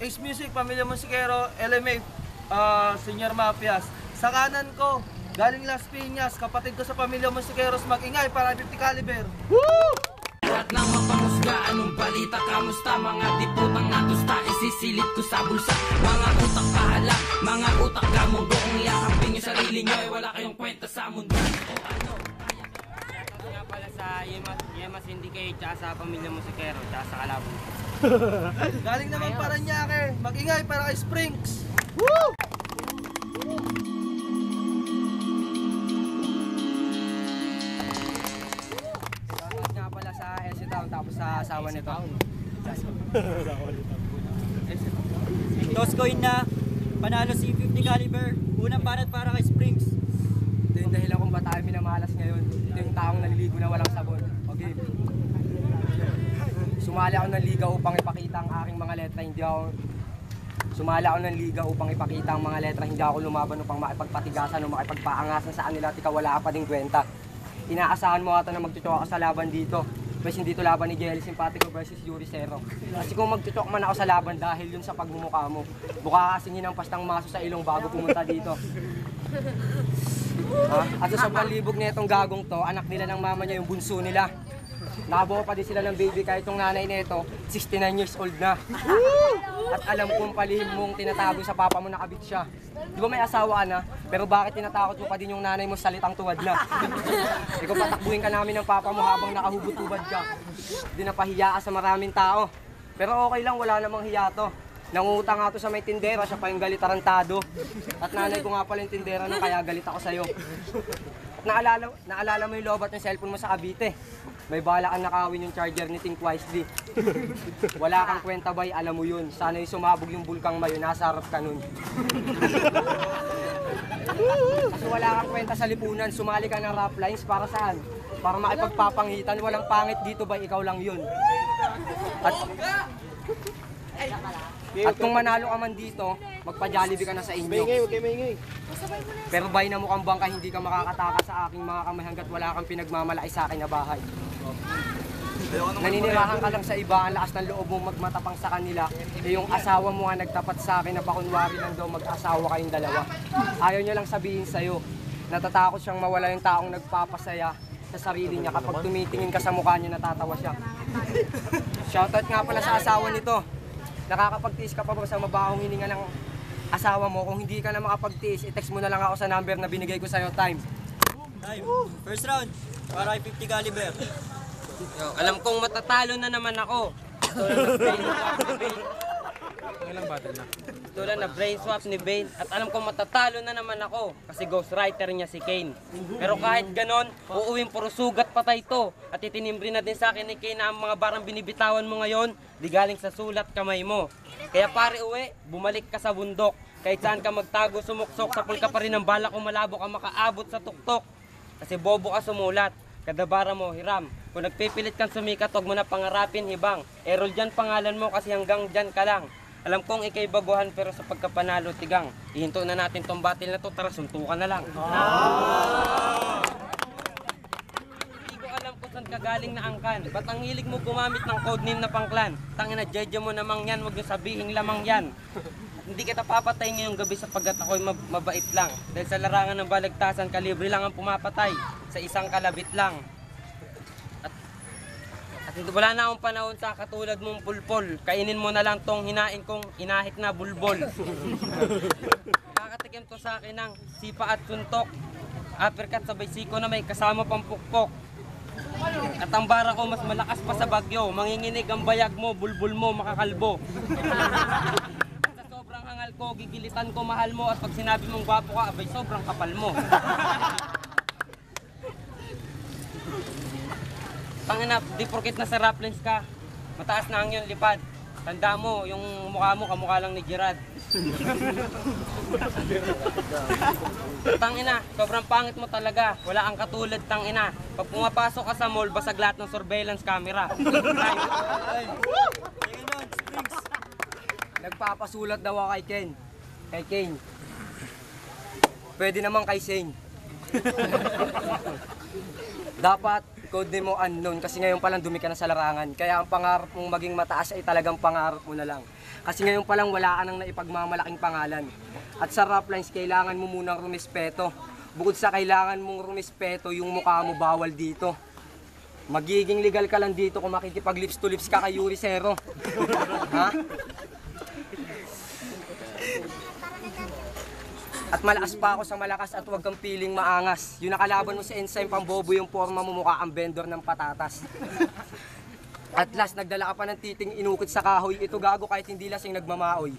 Ace Music, Pamilya Musikero, LMA, Senior Mafias. Sa kanan ko, galing Las Piñas, kapatid ko sa Pamilya Musikeros, mag-ingay para 50 caliber. Woo! Lahat ng mapanghusga, anong balita, kamusta? Mga diputang natusta, isisilip ko sa bulsa. Mga utak kahalak, mga utak gamundo. Kung iakapin yung sarili nyo, eh wala kayong kwenta sa mundo. O ano? Nga pala sa Yemas Syndicate, tsaka sa Pamilya Musikero, tsaka sa Kalabon. Galing naman Paranaque, mag-ingay para kay Springs. Woo! Shoutout nga pala sa LC Town, tapos sa asawa nito. Toss coin na, panalo si 50 caliber, unang banat para kay Springs. Ito yung dahilan kung ba't tayo minamalas ngayon. Ito yung taong naliligo na walang sabon. Okay. Sumali ako ng liga upang ipakita ang aking mga letra, hindi ako lumaban upang makipagpatigasan o makipagpaangasan sa kanila at ikaw wala ka pa ding kwenta. Inaasahan mo ata na magtutsok ka sa laban dito. Kasi hindi ito laban ni Jelly Simpatico versus Yuri Cero. Kasi kung magtutsok man ako sa laban dahil yun sa pagmumukha mo, mukha kasing hinampas ng maso sa ilong bago pumunta dito. At sa sobrang libog na itong gagong to, anak nila ng mama niya yung bunso nila. Nakabuo pa din sila ng baby kahit itong nanay nito, 69 years old na. At alam kong palihim mong tinatago sa papa mo nakabit siya. Di ba may asawa ka na, pero bakit tinatakot mo pa din yung nanay mo sa salitang tuwad na? Ikaw patakbuhin ka namin ng papa mo habang nakahubot-tubad ka. Di napahiya ka sa maraming tao. Pero okay lang, wala namang hiya to. Nangungutang nga to sa may tindera, siya pa yung galit tarantado. At nanay ko nga pala yung tindera nung kaya galit ako sa'yo. At naalala mo yung lobat ng cellphone mo sa Cavite. May bala kang nakawin yung charger ni Think Wisely. Wala kang kwenta bay, alam mo yun. Sana yung sumabog yung bulkang mayo, nasa harap ka nun. Kasi wala kang kwenta sa lipunan, sumali ka ng rap lines para saan? Para makipagpapanghitan, walang pangit dito bay, ikaw lang yun. At kung manalo ka man dito, magpa-Jollibee ka na sa inyo. Pero bay na mukhang bangka, hindi ka makakataka sa aking mga kamay hanggat wala kang pinagmamalaki sa akin na bahay. Naninirahan ka lang sa iba, ang lakas ng loob mong magmatapang sa kanila. Eh yung asawa mo nga nagtapat sa akin na pakunwari lang daw mag-asawa kayong dalawa. Ayaw niya lang sabihin sa'yo, natatakot siyang mawala yung taong nagpapasaya sa sarili niya. Kapag tumitingin ka sa mukha niya, natatawa siya. Shoutout nga pala sa asawa nito. Nakakapagtiis ka pa ba sa mabahong hininga ng asawa mo? Kung hindi ka na makapagtiis, i-text mo na lang ako sa number na binigay ko sa'yo. Time. First round, para kay 50 caliber. Yo, alam kong matatalo na naman ako. Tulad na brain swap ni Bane. At alam kong matatalo na naman ako kasi ghostwriter niya si Kane. Pero kahit ganon, uuwing puro sugat patay to. At itinimbre na din sa akin ni Kane na ang mga barang binibitawan mo ngayon, di galing sa sulat kamay mo. Kaya pare uwi, bumalik ka sa bundok. Kahit saan ka magtago, sumuksok, sapul ka pa rin ng bala kung malabo ka makaabot sa tuktok. Kasi bobo ka sumulat, kadabara mo hiram. Kung nagpipilit kang sumikat, huwag mo na pangarapin hibang. Errol dyan pangalan mo kasi hanggang dyan ka lang. Alam kong ikay baguhan pero sa pagkapanalo tigang. Ihinto na natin tong battle na to, tara suntukan na lang. Hindi ko alam kung saan ka galing na angkan. Ba't ang hilig mo gumamit ng codename na pangklan? Tangina, jeje mo namang yan, huwag yung sabihin lamang yan. Hindi kita papatay ngayong gabi sapagkat ako'y mabait lang. Dahil sa larangan ng balagtasan, kalibre lang ang pumapatay. Sa isang kalabit lang. At wala na akong panahon sa katulad mong pulpol. Kainin mo na lang tong hinain kong inahit na bulbol. Kakatikim to sa akin ng sipa at suntok. Uppercut sabay siko na may kasama pang pukpok. At ang bara ko mas malakas pa sa bagyo. Manginginig ang bayag mo, bulbul mo, makakalbo. At sa sobrang hangal ko, gigilitan ko mahal mo. At pag sinabi mong gwapo ka, abay sobrang kapal mo. Pangina, di porkit na sa raplines ka, mataas na ang iyong lipad. Tanda mo, yung mukha mo, kamukha lang ni Gerard. Tangina, sobrang pangit mo talaga. Wala kang katulad, tangina. Pag pumapasok ka sa mall, basag lahat ng surveillance camera. Nagpapasulat daw ako kay Ken. Kay Kane. Pwede naman kay Shane. Dapat code name mo unknown kasi ngayon pa lang dumi ka na sa larangan. Kaya ang pangarap mong maging mataas ay talagang pangarap mo na lang. Kasi ngayon pa lang wala ka nang naipagmamalaking pangalan. At sa rap lines, kailangan mo munang rumispeto. Bukod sa kailangan mong rumispeto, yung mukha mo bawal dito. Magiging legal ka lang dito kung makikipag lips to lips ka kay Yuri Cero. Ha? At malakas pa ako sa malakas at huwag kang piling maangas. Yung nakalaban mo sa enzyme pambobo yung forma mo mukha ang vendor ng patatas. At last, nagdala ka pa ng titing inukit sa kahoy. Ito gago kahit hindi lasing nagmamaoy.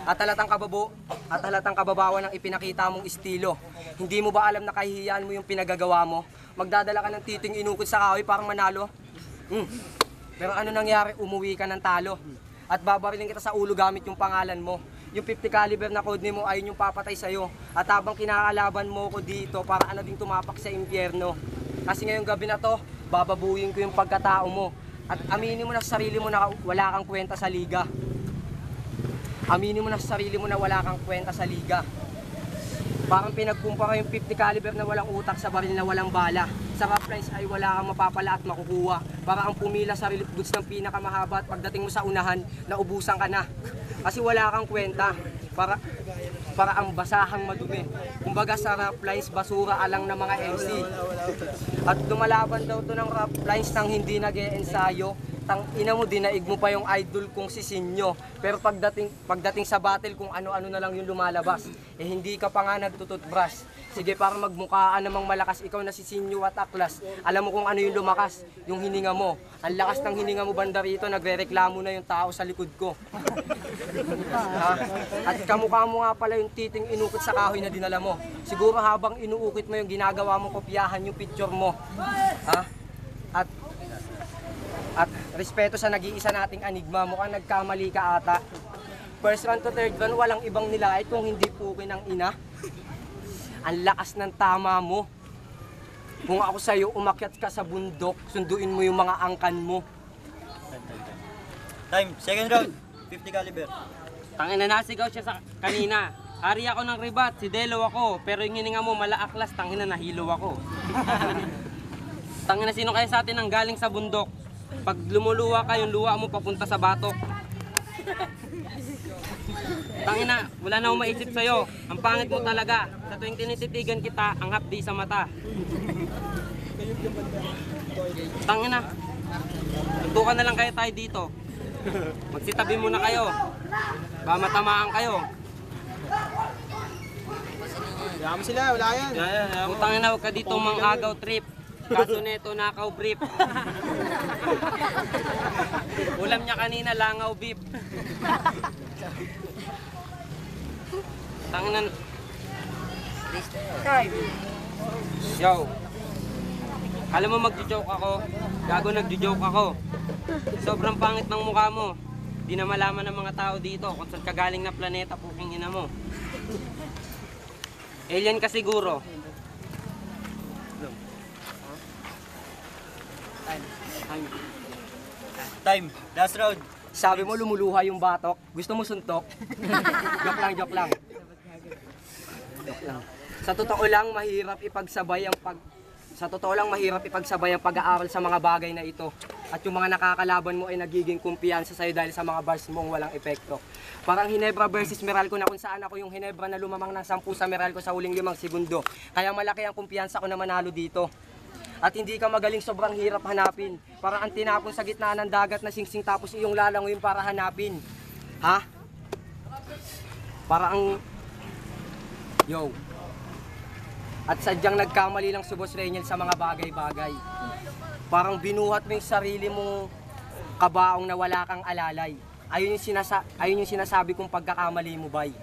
At halatang kababawan ng ipinakita mong estilo. Hindi mo ba alam na kahihiyaan mo yung pinagagawa mo? Magdadala ka ng titing inukit sa kahoy parang manalo? Pero ano nangyari? Umuwi ka ng talo. At babarilin kita sa ulo gamit yung pangalan mo. Yung 50 caliber na code mo ay yung papatay sa'yo. At habang kinakalaban mo ko dito, para ano ding tumapak sa impyerno. Kasi ngayong gabi na to, bababuyin ko yung pagkatao mo. At aminin mo na sa sarili mo na wala kang kwenta sa liga. Aminin mo na sa sarili mo na wala kang kwenta sa liga. Parang pinagkumpara yung 50 caliber na walang utak sa baril na walang bala. Sa rap lines ay wala kang mapapala at makukuha. Para ang pumila sa relief goods ng pinakamahaba at pagdating mo sa unahan, naubusan ka na. Kasi wala kang kwenta. Para ang basahang madumi. Kumbaga sa rap lines, basura alang ng mga MC. At lumalaban daw to ng rap lines nang hindi nag-e-ensayo. Tang ina mo, dinaig mo pa yung idol kong si Sinyo. Pero pagdating sa battle, kung ano-ano na lang yung lumalabas, eh hindi ka pa nga nagtututbrush. Sige, para magmukhaan namang malakas, ikaw na si Sinyo at Aklas. Alam mo kung ano yung lumakas, yung hininga mo. Ang lakas ng hininga mo banda rito, nagre-reklamo na yung tao sa likod ko. Ha? At kamukha mo nga pala yung titing inukit sa kahoy na dinala mo. Siguro habang inuukit mo yung ginagawa mo, kopyahan yung picture mo. Ha? At respeto sa nag-iisa nating anigma, mukhang nagkamali ka ata. First round to third round, walang ibang nilait kung hindi pukin ng ina. Ang lakas ng tama mo. Kung ako sa'yo, umakyat ka sa bundok, sunduin mo yung mga angkan mo. Time, second round, 50 caliber. Tangina, nasigaw siya sa kanina. Hari ako ng ribat, si Delo ako. Pero yung hininga mo, malaaklas, tangina, nahilo ako. Tangina, sino kaya sa atin ang galing sa bundok? Pag lumuluwa ka, yung luwa mo papunta sa batok. Tangina, wala na akong maisip sa'yo. Ang pangit mo talaga. Sa tuwing tinititigan kita, ang hapdi sa mata. Tangina, tutukan na lang kayo tayo dito. Magsitabi muna kayo. Baka matamaan kayo. Kaya mo sila, wala yan. Putangin na, huwag ka dito mang agaw trip. Kaso neto, nakaw brief. Ulam niya kanina, langaw beef. Tanginan. Yo. Alam mo magjo-joke ako. Gago nagjo-joke ako. Sobrang pangit ng mukha mo. Di na malaman ng mga tao dito kung saan ka galing na planeta, puking ina mo. Alien ka siguro. Time, last round. Sabi mo lumuluha yung batok, gusto mo suntok? Joke lang. Sa totoo lang mahirap ipagsabay ang pag-aaral sa mga bagay na ito. At yung mga nakakalaban mo ay nagiging kumpiyansa sa'yo dahil sa mga bars mong walang epekto. Parang Hinebra versus Meralco na kung saan ako yung Hinebra na lumamang ng 10 sa Meralco sa huling 5 segundo. Kaya malaki ang kumpiyansa ko na manalo dito. At hindi ka magaling, sobrang hirap hanapin. Parang ang tinapon sa gitna ng dagat na singsing tapos iyong lalangoyin para hanapin. Ha? Parang Yo. At sadyang nagkamali lang si Boss Reynel sa mga bagay-bagay. Parang binuhat mo yung sarili mong kabaong na wala kang alalay. Ayun yung sinasabi kong pagkakamali mo, bay.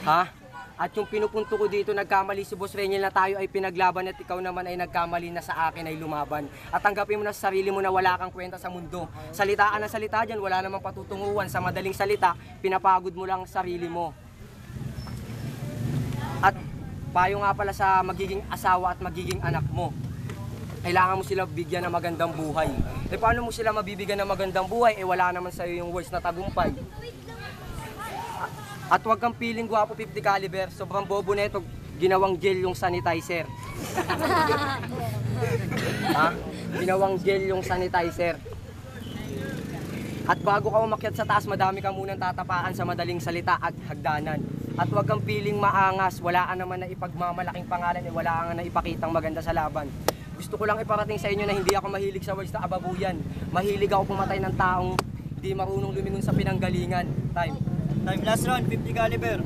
Ha? At yung pinupunto ko dito, nagkamali si Boss Reynel na tayo ay pinaglaban at ikaw naman ay nagkamali na sa akin ay lumaban. At tanggapin mo na sa sarili mo na wala kang kwenta sa mundo. Salitaan ng salita dyan, wala namang patutunguhan. Sa madaling salita, pinapagod mo lang sarili mo. At payo nga pala sa magiging asawa at magiging anak mo. Kailangan mo sila bigyan ng magandang buhay. E paano mo sila mabibigyan ng magandang buhay? E wala naman sa'yo yung words na tagumpay. At huwag kang piling gwapo 50 caliber, sobrang bobo neto, ginawang gel yung sanitizer. Ha? Ginawang gel yung sanitizer. At bago ka umakyat sa taas, madami ka munang tatapaan sa madaling salita at hagdanan. At huwag kang piling maangas, wala ka naman na ipagmamalaking pangalan, wala ka na ipakitang maganda sa laban. Gusto ko lang iparating sa inyo na hindi ako mahilig sa words na ababuyan. Mahilig ako pumatay ng taong di marunong lumingon sa pinanggalingan. Time. Time, last round, 50 caliber.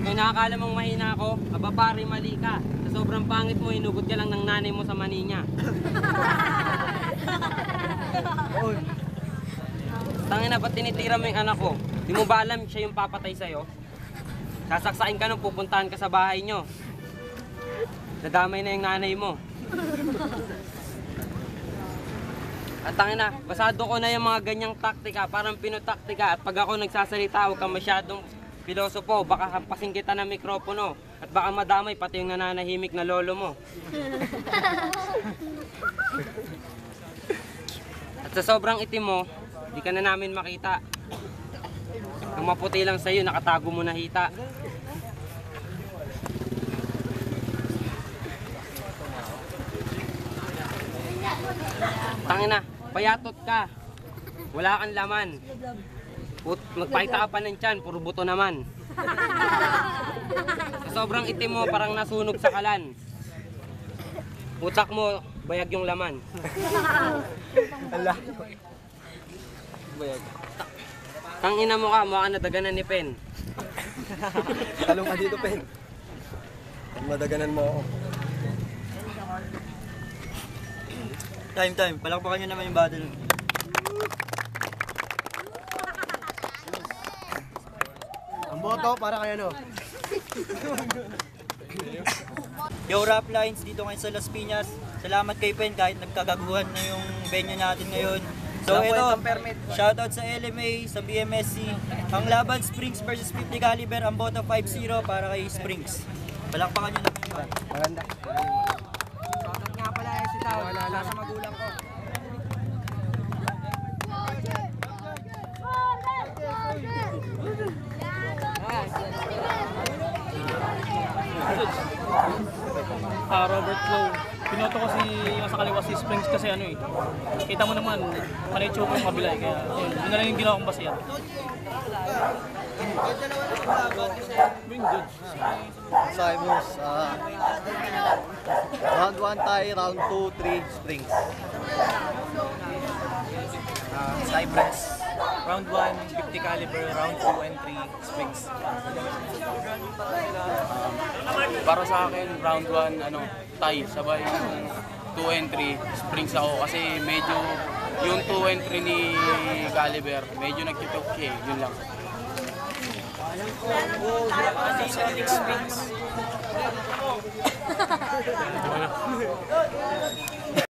Kung nakakala mong mahina ako, aba pare, mali ka. Sa sobrang pangit mo, hinugot ka lang ng nanay mo sa mani niya. Tangina, ba't tinitira mo yung anak ko? Di mo ba alam siya yung papatay sa'yo? Sasaksain ka nung pupuntahan ka sa bahay nyo. Nadamay na yung nanay mo. At tangina, basado ko na yung mga ganyang taktika, parang pinotaktika. At pag ako nagsasalita, huwag kang masyadong pilosopo, baka hampasin kita ng mikropono. At baka madamay pati yung nananahimik na lolo mo. At sa sobrang itim mo, di ka na namin makita. Ang maputi lang sa'yo, nakatago mo na hita. Tangina, payatot ka. Wala kang laman. Magpakita ka pa ng tiyan, puro buto naman. Sa sobrang itim mo, parang nasunog sa kalan. Utak mo, bayag yung laman. Allah. Tangina mo ka, mukha ka nadaganan ni Pen. Talong ka dito, Pen. Madaganan mo ako. Time. Palakpakan nyo naman yung battle. Ang boto para kay ano? Yo, Rap Lines, dito ngayon sa Las Piñas. Salamat kay Pen kahit nagkagaguhan na yung venue natin ngayon. So ito, shoutout sa LMA, sa BMSC. Ang laban Springs versus 50 caliber, ang boto 5-0 para kay Springs. Palakpakan nyo naman yung battle. Maganda. Shoutout nga pala si Tao, nasa magulang ko. Robert Lowe. Pinoto ko yung sa kaliwa si Springs kasi ano eh. Kita mo naman, panay-choke yung kabila eh. Kaya yun na lang yung ginawa kong basihan. Being good. Cyrus, round 1 tayo, round 2, 3, Springs. Cypress. Round 1, 50 caliber, round 2 and 3, Springs. Para sa akin, round 1, tie. Sabay yung 2 and 3, Springs ako. Kasi medyo yung 2 and 3 ni Caliber, medyo nagtitok siya eh. Yun lang.